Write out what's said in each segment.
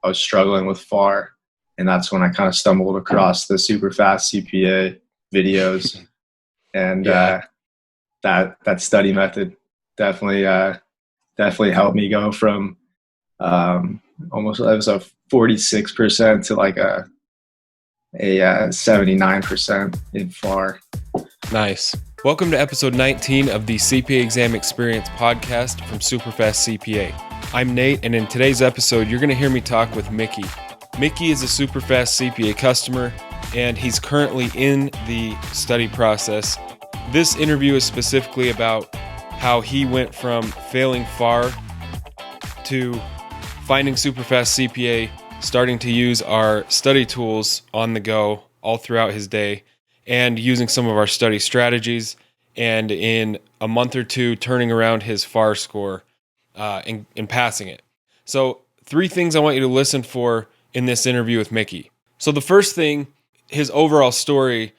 I was struggling with FAR, and that's when I kind of stumbled across the SuperfastCPA videos, and that study method definitely helped me go from almost, it was a 46% to like a 79% in FAR. Nice. Welcome to episode 19 of the CPA Exam Experience podcast from SuperfastCPA. I'm Nate, and in today's episode, you're going to hear me talk with Mickey. Mickey is a SuperfastCPA customer, and he's currently in the study process. This interview is specifically about how he went from failing FAR to finding SuperfastCPA, starting to use our study tools on the go all throughout his day, and using some of our study strategies, and in a month or two, turning around his FAR score and passing it. So 3 things I want you to listen for in this interview with Mickey. So the first thing, his overall story,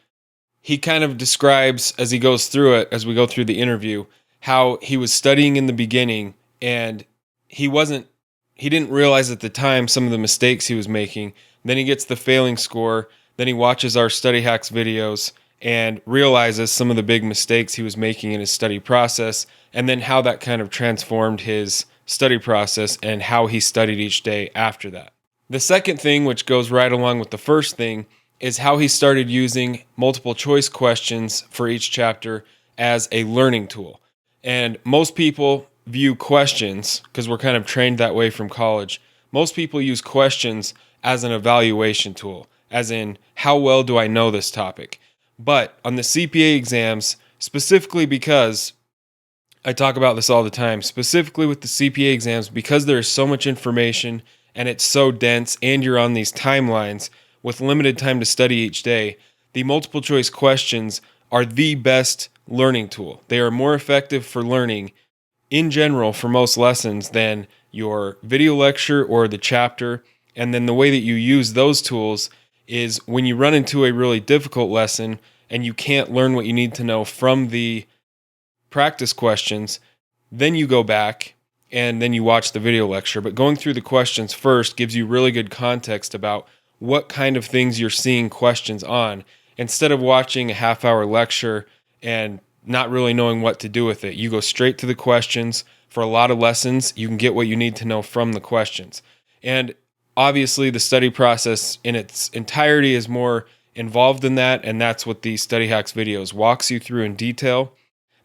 he kind of describes as he goes through it, as we go through the interview, how he was studying in the beginning and he didn't realize at the time some of the mistakes he was making. Then he gets the failing score. Then he watches our study hacks videos and realizes some of the big mistakes he was making in his study process, and then how that kind of transformed his study process and how he studied each day after that. The second thing, which goes right along with the first thing, is how he started using multiple choice questions for each chapter as a learning tool. And most people view questions, because we're kind of trained that way from college, most people use questions as an evaluation tool, as in, how well do I know this topic? But on the CPA exams, specifically because, I talk about this all the time, specifically with the CPA exams, because there is so much information and it's so dense and you're on these timelines with limited time to study each day, the multiple choice questions are the best learning tool. They are more effective for learning in general for most lessons than your video lecture or the chapter. And then the way that you use those tools is when you run into a really difficult lesson and you can't learn what you need to know from the practice questions, then you go back and then you watch the video lecture. But going through the questions first gives you really good context about what kind of things you're seeing questions on, instead of watching a half-hour lecture and not really knowing what to do with it. You go straight to the questions. For a lot of lessons, you can get what you need to know from the questions. And obviously, the study process in its entirety is more involved than that, and that's what the Study Hacks videos walks you through in detail.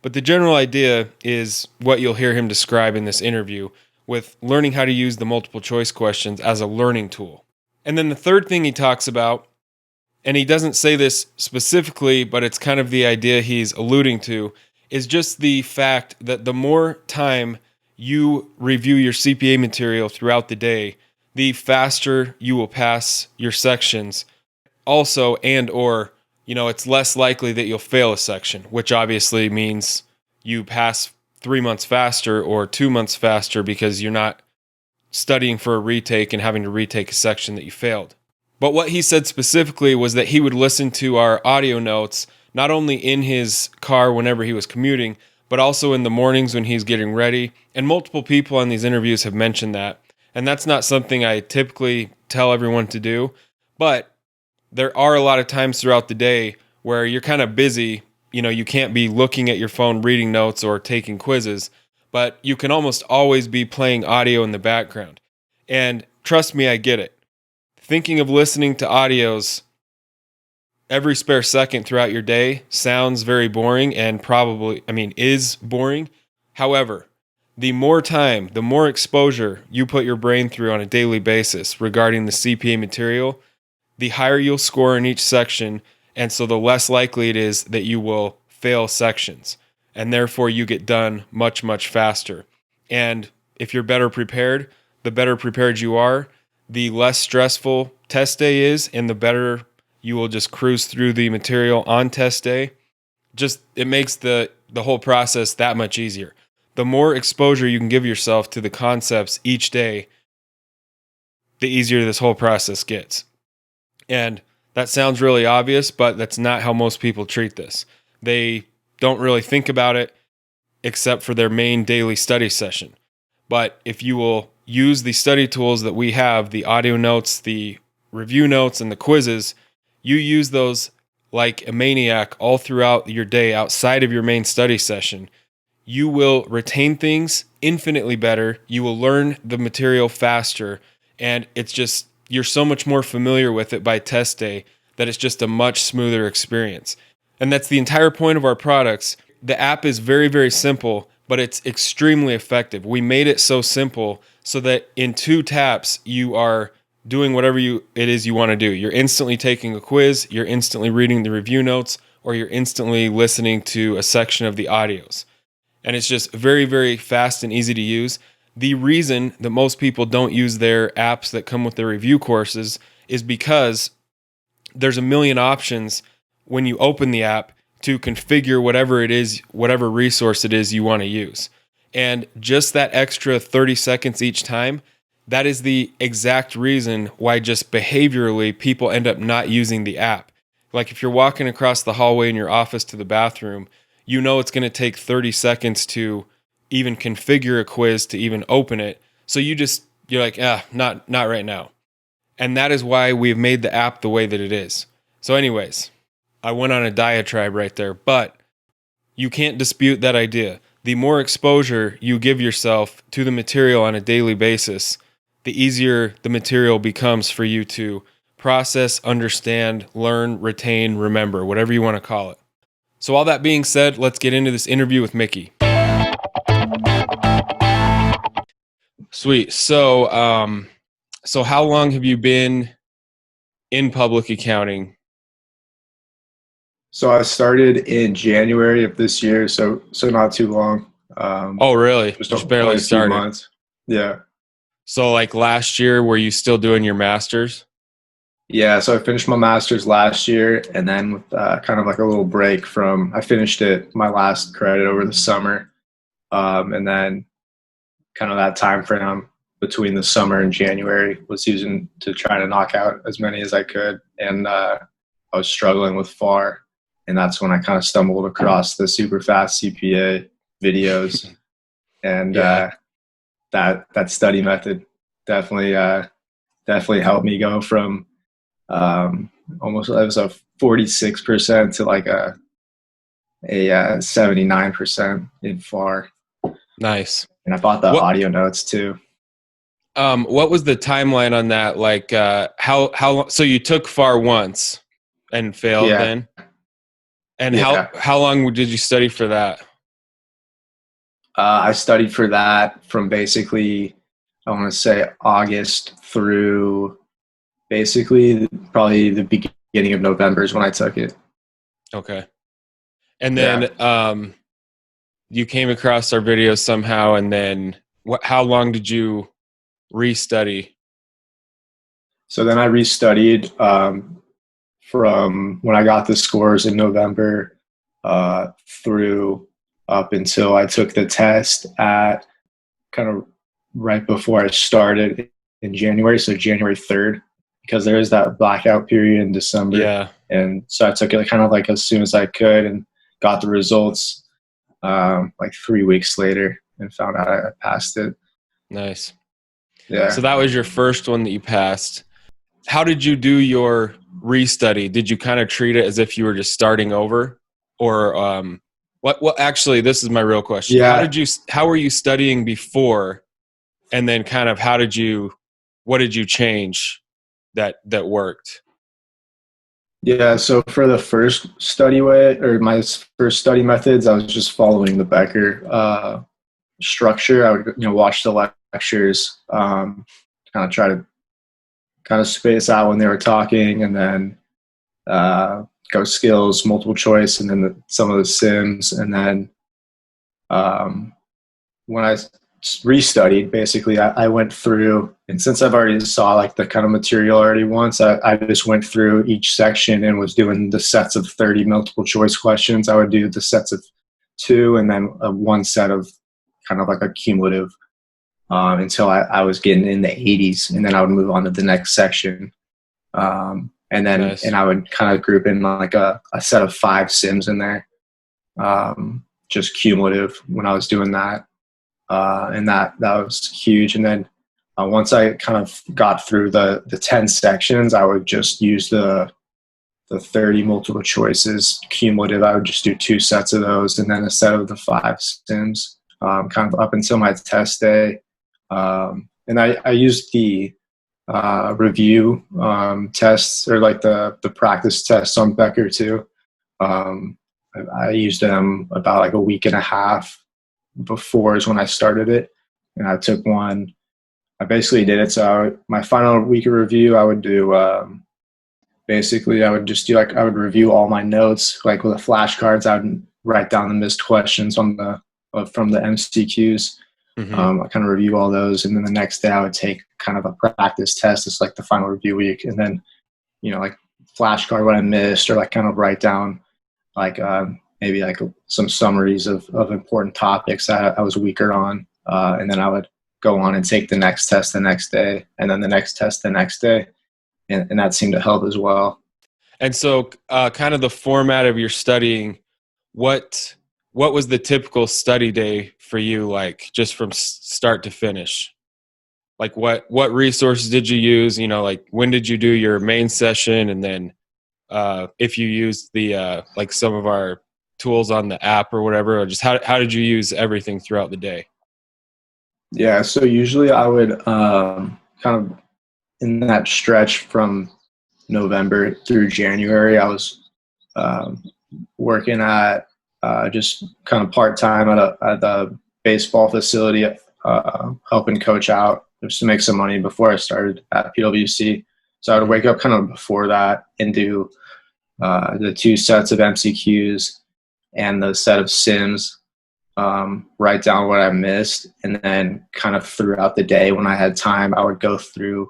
But the general idea is what you'll hear him describe in this interview, with learning how to use the multiple choice questions as a learning tool. And then the third thing he talks about, and he doesn't say this specifically, but it's kind of the idea he's alluding to, is just the fact that the more time you review your CPA material throughout the day, the faster you will pass your sections. Also, it's less likely that you'll fail a section, which obviously means you pass 3 months faster or 2 months faster because you're not studying for a retake and having to retake a section that you failed. But what he said specifically was that he would listen to our audio notes, not only in his car whenever he was commuting, but also in the mornings when he's getting ready. And multiple people on these interviews have mentioned that. And that's not something I typically tell everyone to do. But there are a lot of times throughout the day where you're kind of busy. You can't be looking at your phone, reading notes, or taking quizzes. But you can almost always be playing audio in the background. And trust me, I get it. Thinking of listening to audios every spare second throughout your day sounds very boring and is boring. However, the more time, the more exposure you put your brain through on a daily basis regarding the CPA material, the higher you'll score in each section, and so the less likely it is that you will fail sections, and therefore you get done much, much faster. And if you're better prepared, the better prepared you are, the less stressful test day is, and the better you will just cruise through the material on test day. It makes the whole process that much easier. The more exposure you can give yourself to the concepts each day, the easier this whole process gets. And that sounds really obvious, but that's not how most people treat this. They don't really think about it except for their main daily study session. But if you will use the study tools that we have, the audio notes, the review notes, and the quizzes, you use those like a maniac all throughout your day outside of your main study session, you will retain things infinitely better. You will learn the material faster. And it's just, you're so much more familiar with it by test day that it's just a much smoother experience. And that's the entire point of our products. The app is very, very simple, but it's extremely effective. We made it so simple so that in 2 taps, you are doing whatever it is you want to do. You're instantly taking a quiz, you're instantly reading the review notes, or you're instantly listening to a section of the audios. And it's just very, very fast and easy to use. The reason that most people don't use their apps that come with their review courses is because there's a million options when you open the app to configure whatever it is, whatever resource it is you want to use. And just that extra 30 seconds each time, that is the exact reason why just behaviorally people end up not using the app. Like if you're walking across the hallway in your office to the bathroom, you know it's going to take 30 seconds to even configure a quiz to even open it. So you're like, not right now. And that is why we've made the app the way that it is. So anyways, I went on a diatribe right there, but you can't dispute that idea. The more exposure you give yourself to the material on a daily basis, the easier the material becomes for you to process, understand, learn, retain, remember, whatever you want to call it. So all that being said, let's get into this interview with Mickey. Sweet. So how long have you been in public accounting? So I started in January of this year, so not too long. Oh, really? Just barely started. Few months. Yeah. So like last year, were you still doing your master's? Yeah, so I finished my master's last year, and then with kind of like a little break I finished my last credit over the summer, and then kind of that time frame between the summer and January was using to try to knock out as many as I could, and I was struggling with FAR, and that's when I kind of stumbled across the SuperfastCPA videos, and that study method definitely helped me go from almost, it was a 46% to like a 79% in FAR. Nice. And I bought the audio notes too. What was the timeline on that? Like, how so you took FAR once and failed then? And how long did you study for that? I studied for that from basically, I want to say August through basically probably the beginning of November is when I took it. Okay. And then you came across our videos somehow, and then how long did you restudy? So then I restudied from when I got the scores in November through up until I took the test at kind of right before I started in January, so January 3rd, because there is that blackout period in December. Yeah. And so I took it kind of like as soon as I could and got the results like 3 weeks later and found out I passed it. Nice. Yeah. So that was your first one that you passed. How did you do your restudy? Did you kind of treat it as if you were just starting over? Or what actually, this is my real question. Yeah. How were you studying before? And then kind of what did you change that worked? Yeah, so for the first study my first study methods, I was just following the Becker structure. I would, watch the lectures, kind of try to kind of space out when they were talking, and then go skills, multiple choice, and then some of the sims, and then when I restudied, basically I went through, and since I've already saw like the kind of material already once, I just went through each section and was doing the sets of 30 multiple choice questions. I would do the sets of 2 and then one set of kind of like a cumulative until I was getting in the 80s, and then I would move on to the next section. And then nice. And I would kind of group in like a set of 5 sims in there, just cumulative when I was doing that. And that was huge. And then Once I kind of got through the 10 sections, I would just use the 30 multiple choices cumulative. I would just do 2 sets of those and then a set of the 5 sims, kind of up until my test day. And I used the review tests, or like the practice tests on Becker too. I used them about like a week and a half before is when I started it. And I took one. I basically did it. So my final week of review, I would do, basically I would just do I would review all my notes, like with the flashcards. I would write down the missed questions from the MCQs. I kind of review all those. And then the next day I would take kind of a practice test. It's like the final review week. And then, like flashcard what I missed, or like kind of write down like maybe like some summaries of important topics that I was weaker on. And then I would go on and take the next test the next day, and then the next test the next day. And that seemed to help as well. And so kind of the format of your studying, what was the typical study day for you, like just from start to finish? Like what resources did you use? Like when did you do your main session? And then if you used the like some of our tools on the app or whatever, or just how did you use everything throughout the day? Yeah, so usually I would kind of in that stretch from November through January, I was working at just kind of part-time at the baseball facility, helping coach out just to make some money before I started at PwC. So I would wake up kind of before that and do the 2 sets of MCQs and the set of sims, write down what I missed, and then kind of throughout the day when I had time, I would go through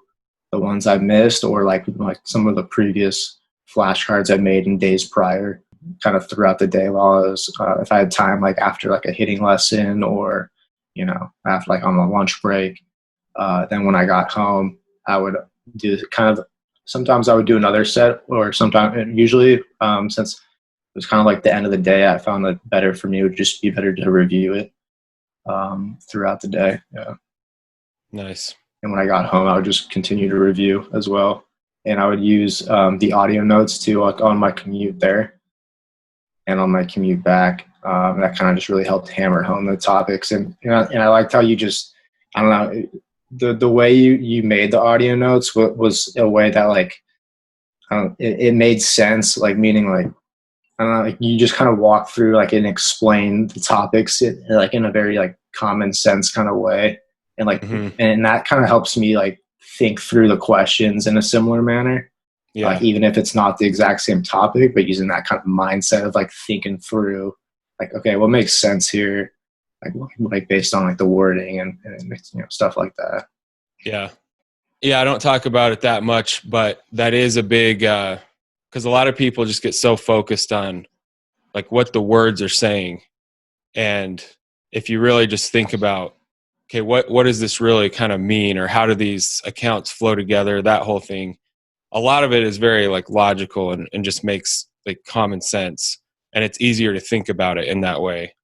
the ones I missed, or like some of the previous flashcards I made in days prior, kind of throughout the day while I was, if I had time, like after like a hitting lesson, or, after like on the lunch break. Then when I got home, I would do kind of, sometimes I would do another set, or sometimes, usually, since it was kind of like the end of the day, I found that better for me, it would just be better to review it throughout the day. Yeah. Nice. And when I got home, I would just continue to review as well. And I would use the audio notes too, like on my commute there and on my commute back. That kind of just really helped hammer home the topics. And I liked how you just, I don't know, the way you made the audio notes was a way that like, it made sense, like meaning like, I don't know, like you just kind of walk through like and explain the topics like in a very like common sense kind of way. And like, and that kind of helps me like think through the questions in a similar manner. Yeah. Even if it's not the exact same topic, but using that kind of mindset of like thinking through like, okay, what makes sense here? Like based on like the wording and stuff like that. Yeah. Yeah. I don't talk about it that much, but that is a big, cause a lot of people just get so focused on like what the words are saying. And if you really just think about, okay, what does this really kind of mean, or how do these accounts flow together? That whole thing. A lot of it is very like logical and just makes like common sense, and it's easier to think about it in that way.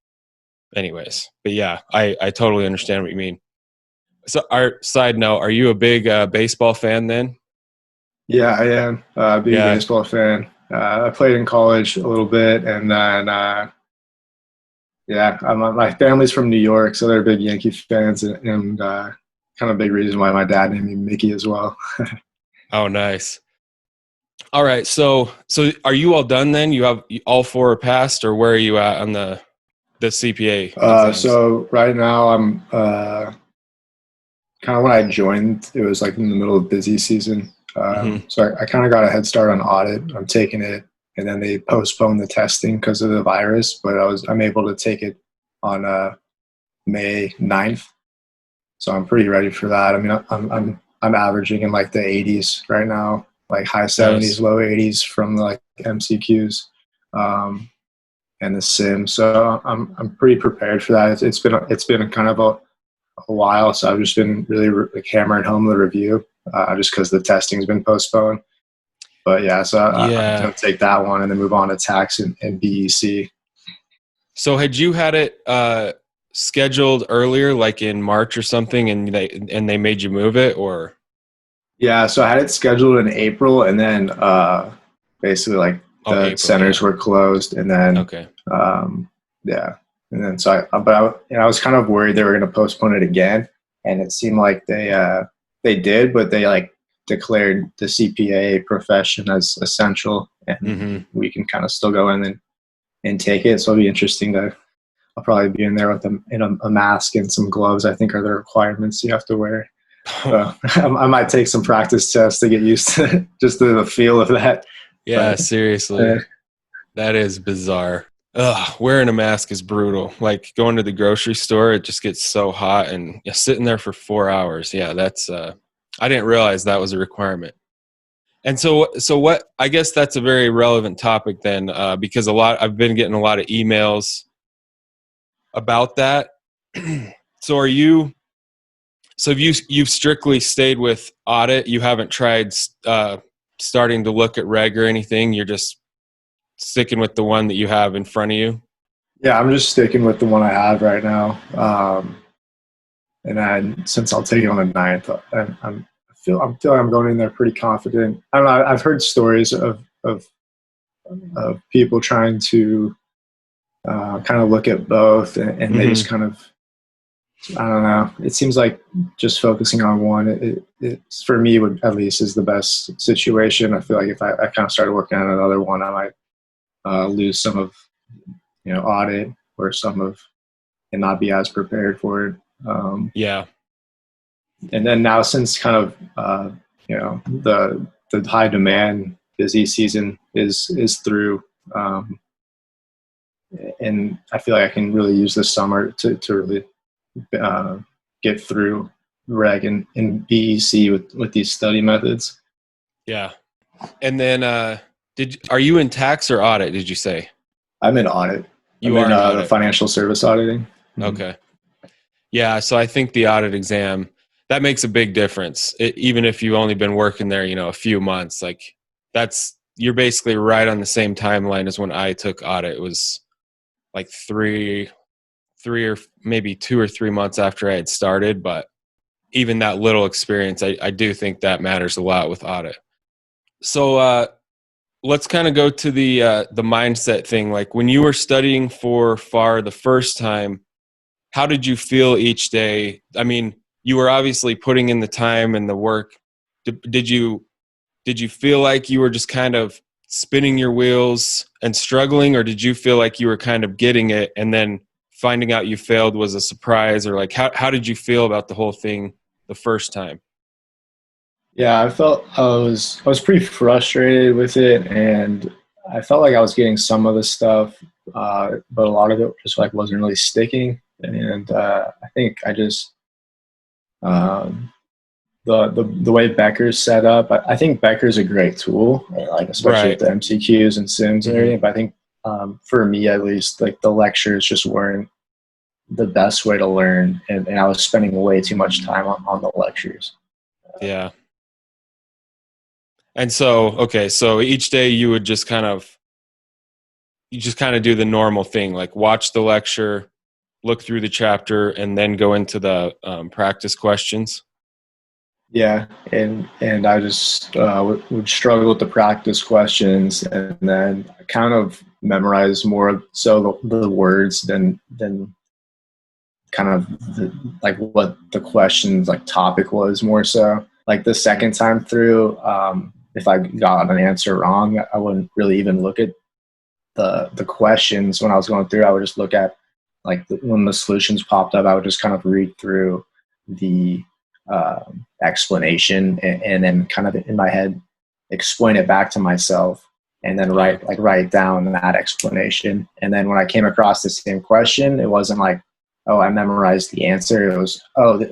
Anyways, but yeah, I totally understand what you mean. So, our side note, are you a big baseball fan then? Yeah, I am a big baseball fan. I played in college a little bit, and then my family's from New York, so they're big Yankee fans, and kind of a big reason why my dad named me Mickey as well. Oh, nice. All right, so are you all done then? You have all 4 are passed, or where are you at on the CPA exams? So right now I'm kind of, when I joined, it was like in the middle of busy season. So I kind of got a head start on audit. I'm taking it, and then they postponed the testing because of the virus, but I'm able to take it on May 9th. So I'm pretty ready for that. I mean, I'm averaging in like the 80s right now, like high 70s, nice. Low 80s from like MCQs and the sim. So I'm pretty prepared for that. It's been kind of a while, so I've just been really like hammering home the review just because the testing's been postponed. But yeah, so I'm going to take that one and then move on to tax and BEC. So had you had it scheduled earlier, like in March or something, and they made you move it, or? Yeah, so I had it scheduled in April, and then basically like the April, centers yeah. were closed, and then Okay. yeah, and then so I was kind of worried they were going to postpone it again, and it seemed like they did, but they like declared the CPA profession as essential, and we can kind of still go in and take it. So it'll be interesting to. I'll probably be in there with a mask and some gloves. I think are the requirements you have to wear. So I might take some practice tests to get used to just the feel of that. Yeah, But, seriously. That is bizarre. Ugh, wearing a mask is brutal. Like going to the grocery store, it just gets so hot, and sitting there for 4 hours. Yeah, that's I didn't realize that was a requirement. And so what, I guess that's a very relevant topic then, because I've been getting a lot of emails about that. So you've strictly stayed with audit? You haven't tried starting to look at reg or anything? You're just sticking with the one that you have in front of you? yeah, I'm just sticking with the one I have right now. And then since I'll take it on the 9th, I feel like I'm going in there pretty confident. I don't know. I've heard stories of people trying to kind of look at both, and they just kind of, I don't know. It seems like just focusing on one, it's for me, would at least is the best situation. I feel like if I kind of started working on another one, I might lose some of, audit or some of, and not be as prepared for it. Yeah. And then now, since kind of, the high demand busy season is through, and I feel like I can really use this summer to really get through reg and BEC with these study methods. Yeah. And then are you in tax or audit, did you say? I'm in audit. I'm in in the audit. financial service auditing. Okay. Yeah, so I think the audit exam, that makes a big difference. Even if you've only been working there, a few months, like you're basically right on the same timeline as when I took audit. It was like three or maybe 2 or 3 months after I had started, but even that little experience, I do think that matters a lot with audit. So let's kind of go to the mindset thing. Like when you were studying for FAR the first time, how did you feel each day? I mean, you were obviously putting in the time and the work. Did you feel like you were just kind of spinning your wheels and struggling, or did you feel like you were kind of getting it and then finding out you failed was a surprise? Or like how did you feel about the whole thing the first time? Yeah, I felt I was pretty frustrated with it, and I felt like I was getting some of the stuff, but a lot of it just like wasn't really sticking. And I think I just um, the way Becker's set up. I think Becker's a great tool, like especially with the MCQs and sims and everything. But I think for me at least, like the lectures just weren't the best way to learn, and I was spending way too much time on the lectures. Yeah. And so each day you would just kind of do the normal thing, like watch the lecture, look through the chapter, and then go into the practice questions. Yeah, and I just would struggle with the practice questions, and then kind of memorize more so the words than kind of like what the questions like topic was more so. Like the second time through, if I got an answer wrong, I wouldn't really even look at the questions when I was going through. I would just look at like when the solutions popped up, I would just kind of read through the explanation and then kind of in my head explain it back to myself, and then write down that explanation. And then when I came across the same question, it wasn't like, oh, I memorized the answer. It was,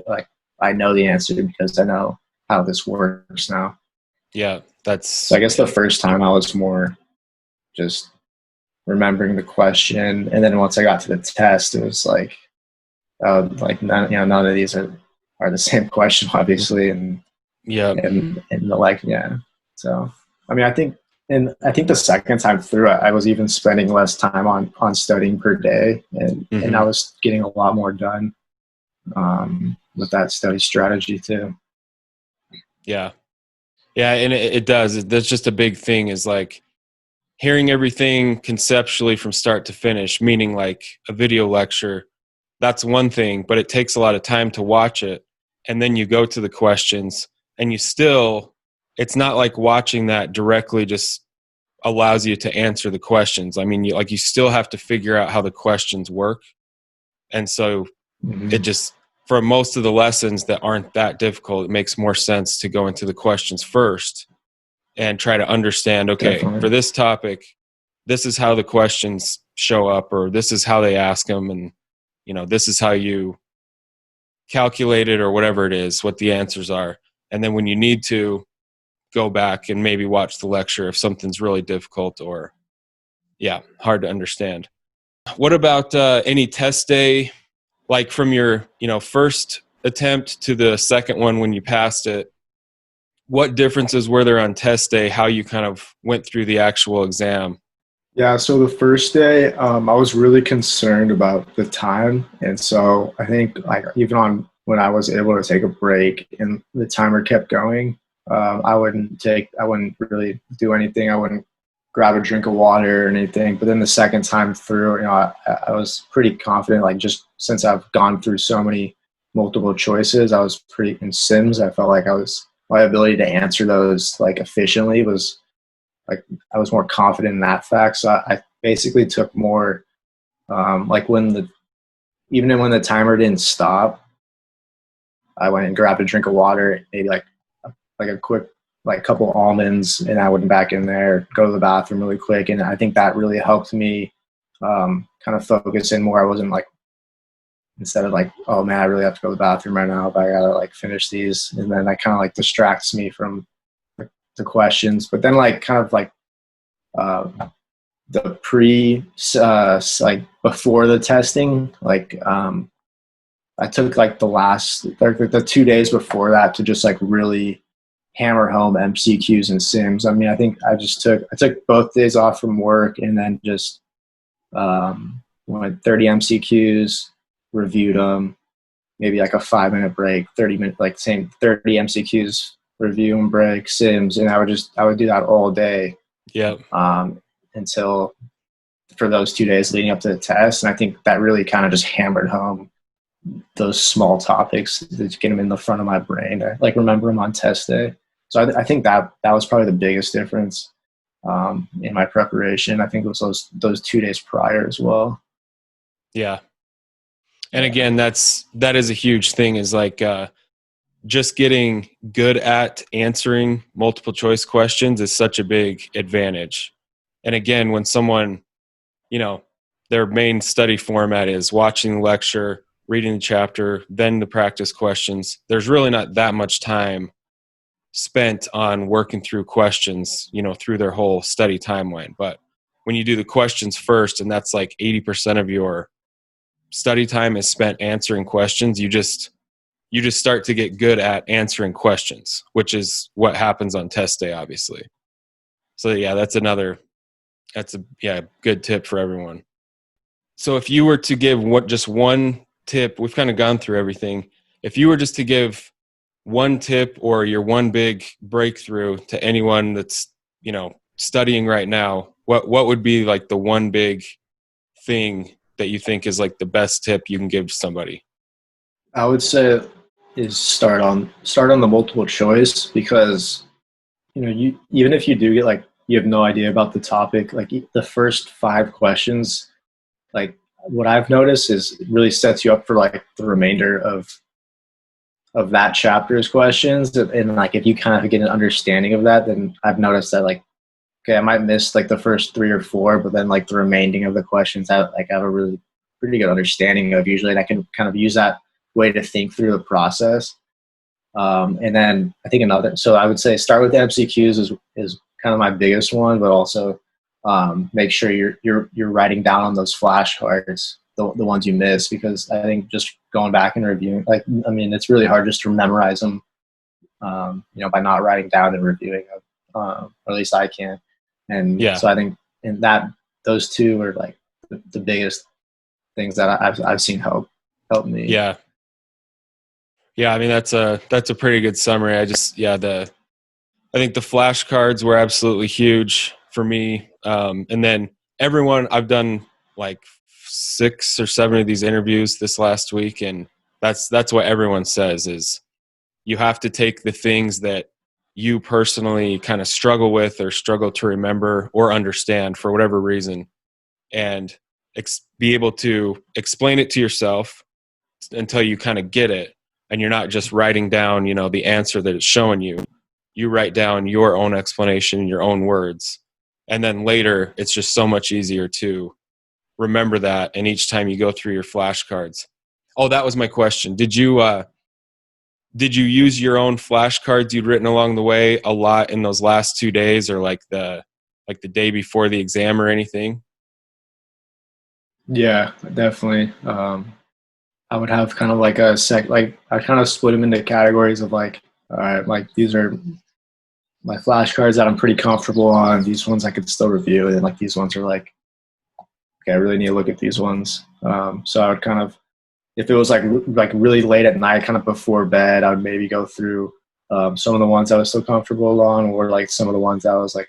like I know the answer because I know how this works now. Yeah, so I guess the first time I was more just remembering the question, and then once I got to the test, it was like, like none of these are the same question, obviously, and yeah, and the like, yeah. So I mean, I think And I think the second time through, I was even spending less time on studying per day, and I was getting a lot more done with that study strategy too. Yeah. Yeah. And it does. That's just a big thing, is like hearing everything conceptually from start to finish, meaning like a video lecture. That's one thing, but it takes a lot of time to watch it. And then you go to the questions, and it's not like watching that directly just allows you to answer the questions. I mean, you still have to figure out how the questions work. And so it just, for most of the lessons that aren't that difficult, it makes more sense to go into the questions first and try to understand, okay, Definitely. for this topic, this is how the questions show up, or this is how they ask them. And, this is how you calculate it, or whatever it is, what the answers are. And then when you need to, go back and maybe watch the lecture if something's really difficult or hard to understand. What about any test day, like from your first attempt to the second one when you passed it? What differences were there on test day, how you kind of went through the actual exam? Yeah, so the first day, I was really concerned about the time, and so I think like even on when I was able to take a break and the timer kept going, I wouldn't really do anything. I wouldn't grab a drink of water or anything. But then the second time through, I was pretty confident. Like just since I've gone through so many multiple choices, I was pretty in Sims. I felt like my ability to answer those like efficiently was like I was more confident in that fact. So I basically took more like even when the timer didn't stop, I went and grabbed a drink of water, maybe like a quick like couple almonds, and I went back in there, go to the bathroom really quick, and I think that really helped me kind of focus in more. I wasn't like instead of like, oh man, I really have to go to the bathroom right now, but I gotta like finish these, and then that kind of like distracts me from the questions. But then like kind of like uh, the like before the testing, like I took like the 2 days before that to just like really hammer home MCQs and Sims. I mean, I think I took both days off from work and then just went 30 MCQs, reviewed them, maybe like a 5-minute break, 30-minute, like same 30 MCQs, review and break, Sims, and I would do that all day. Yeah. Until for those 2 days leading up to the test. And I think that really kind of just hammered home those small topics that get them in the front of my brain. I like remember them on test day. So I think that was probably the biggest difference in my preparation. I think it was those 2 days prior as well. Yeah. And again, that is a huge thing, is like just getting good at answering multiple choice questions is such a big advantage. And again, when someone, their main study format is watching the lecture, reading the chapter, then the practice questions, there's really not that much time spent on working through questions, through their whole study timeline. But when you do the questions first, and that's like 80% of your study time is spent answering questions, you just start to get good at answering questions, which is what happens on test day, obviously. So yeah, that's a good tip for everyone. So if you were to give just one tip, we've kind of gone through everything. If you were just to give one tip or your one big breakthrough to anyone that's, studying right now, what would be like the one big thing that you think is like the best tip you can give to somebody? I would say is start on the multiple choice, because you even if you do get like you have no idea about the topic, like the first 5 questions, like what I've noticed is it really sets you up for like the remainder of that chapter's questions. And like if you kind of get an understanding of that, then I've noticed that like, okay, I might miss like the first 3 or 4, but then like the remaining of the questions I have a really pretty good understanding of usually, and I can kind of use that way to think through the process. And then I think so I would say start with the MCQs is kind of my biggest one, but also make sure you're writing down on those flashcards the ones you miss, because I think just going back and reviewing, like, I mean, it's really hard just to memorize them, by not writing down and reviewing them, or at least I can. And Yeah. so I think in that, those two are like the biggest things that I've seen help me. Yeah. Yeah. I mean, that's a pretty good summary. I think the flashcards were absolutely huge for me. And then I've done like 6 or 7 of these interviews this last week. And that's what everyone says is you have to take the things that you personally kind of struggle with or struggle to remember or understand for whatever reason, and be able to explain it to yourself until you kind of get it. And you're not just writing down, the answer that it's showing you. You write down your own explanation in your own words. And then later, it's just so much easier to remember that. And each time you go through your flashcards. Oh, that was my question. Did you use your own flashcards you'd written along the way a lot in those last 2 days, or like the day before the exam or anything? Yeah, definitely. I would have kind of like I kind of split them into categories of like, all right, like these are my flashcards that I'm pretty comfortable on. These ones I could still review, and like these ones are like, okay, I really need to look at these ones. So I would kind of, if it was like really late at night, kind of before bed, I would maybe go through some of the ones I was still comfortable on, or like some of the ones I was like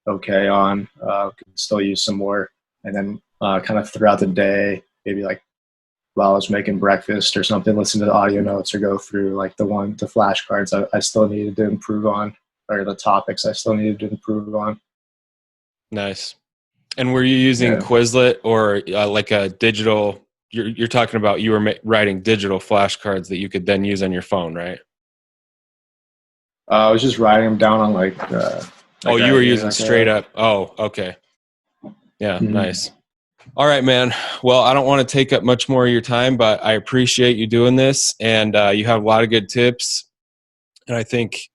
okay on, could still use some more. And then kind of throughout the day, maybe like while I was making breakfast or something, listen to the audio notes or go through like the flashcards I still needed to improve on, or the topics I still needed to improve on. Nice. And were you using Quizlet or like a digital? You're talking about you were writing digital flashcards that you could then use on your phone, right? I was just writing them down on like. You were using straight up. Oh, okay. Yeah, Nice. All right, man. Well, I don't want to take up much more of your time, but I appreciate you doing this, and you have a lot of good tips. And I think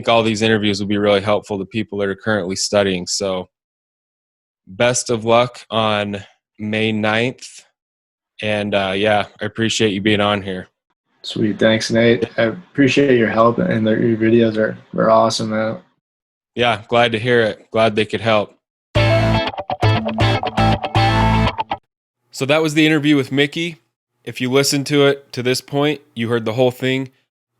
all these interviews will be really helpful to people that are currently studying. So best of luck on May 9th. And I appreciate you being on here. Sweet. Thanks, Nate. I appreciate your help, and your videos are awesome, man. Yeah, glad to hear it. Glad they could help. So that was the interview with Mickey. If you listened to it to this point, you heard the whole thing.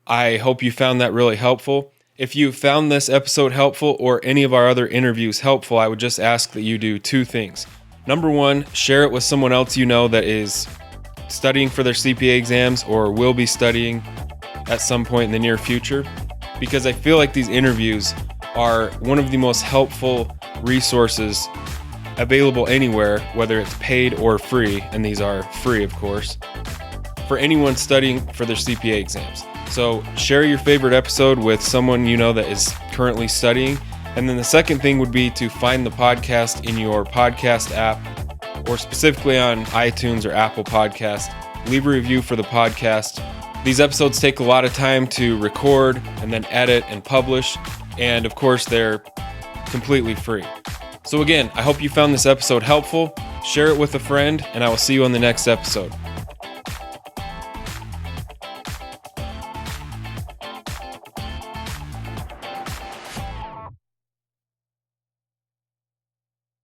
I hope you found that really helpful. If you found this episode helpful or any of our other interviews helpful, I would just ask that you do 2 things. Number 1, share it with someone else you know that is studying for their CPA exams or will be studying at some point in the near future, because I feel like these interviews are one of the most helpful resources available anywhere, whether it's paid or free, and these are free, of course, for anyone studying for their CPA exams. So share your favorite episode with someone you know that is currently studying. And then the second thing would be to find the podcast in your podcast app, or specifically on iTunes or Apple Podcast. Leave a review for the podcast. These episodes take a lot of time to record and then edit and publish. And of course, they're completely free. So again, I hope you found this episode helpful. Share it with a friend, and I will see you on the next episode.